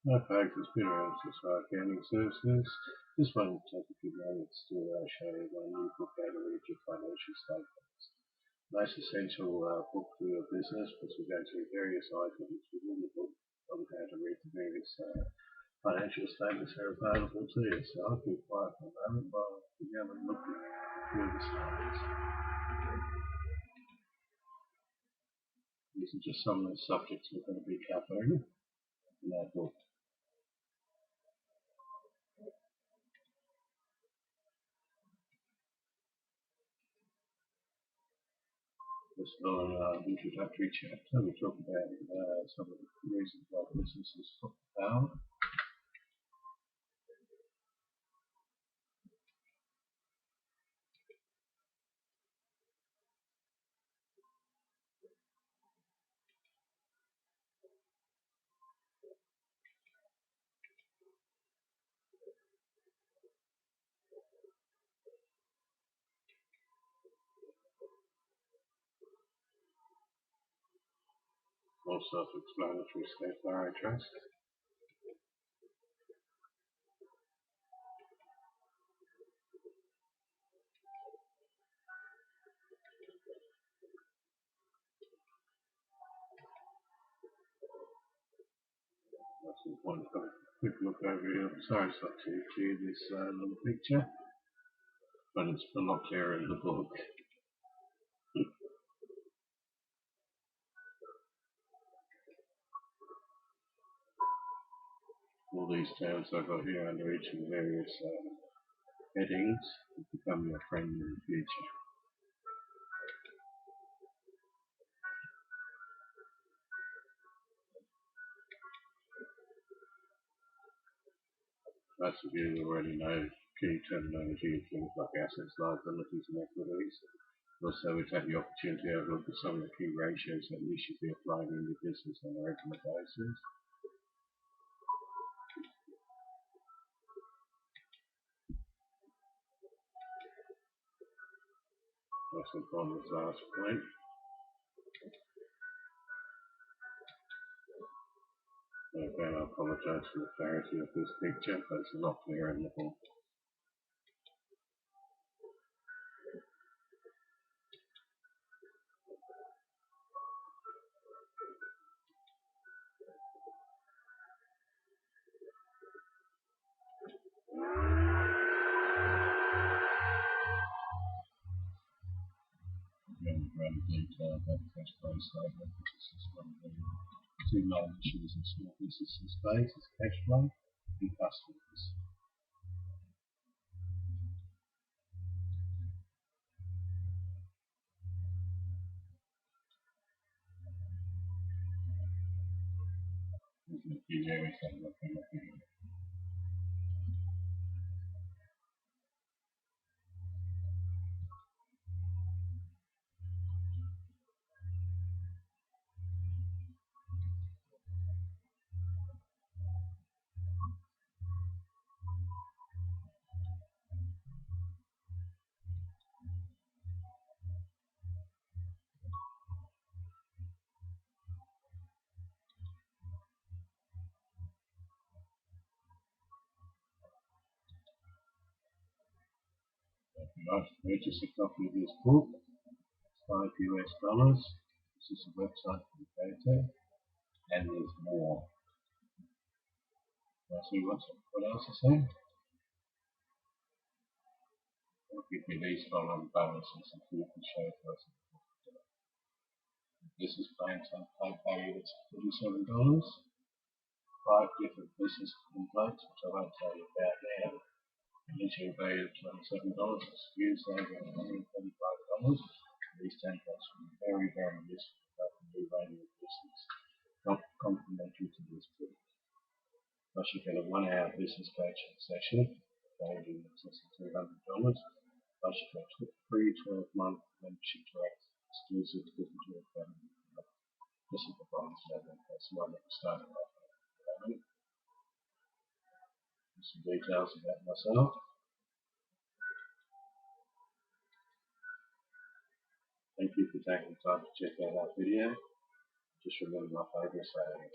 Hi folks, it's Peter Anderson, Smart Accounting Services. Just wanted to take a few moments to show you my new book, How to Read Your Financial Statements. Most essential book for your business, because we go through various items within the book on how to read the various financial statements that are available to you. So I'll keep quiet for a moment while we have a look through the slides. These are just some of the subjects we're going to be covering in that book. This little introductory chapter, we talk about some of the reasons why businesses fail. More self-explanatory stuff there, I trust. That's important to have a quick look over here. I'm sorry it's not too clear, this little picture, but it's a lot clearer in the book. All these terms I've got here under each of the various headings will become your friend in the future. Most of you already know key terminology, things like assets, liabilities and equities. Also, we take the opportunity to have a look at some of the key ratios that you should be applying in your business on a regular basis. Most important is the last point. Again, I apologise for the clarity of this picture, but it's a lot clearer in the book. Again, very detailed about the cash flow statement. This is one of the two main issues in small businesses face is cash flow and customers. There's a few areas that we're looking at here. If you'd like to purchase a copy of this book, it's $5 US. This is a website you can go to, and there's more. Let's see what else is there. I'll give you these following balances and you can show us. This is plain template valued at $37. 5 different business templates, which I won't tell you about now. Initially valued at $27, SKUs over $135. These templates are very, very useful for the new value of business, not complementary to this book. Plus you get a 1-hour business coaching session valued in excess of $200. Plus you get a free 12-month membership to exclusive digital academy. This is the bronze level, that's the one that we started off with. Some details about myself. Thank you for taking the time to check out our video. Just remember my favourite saying.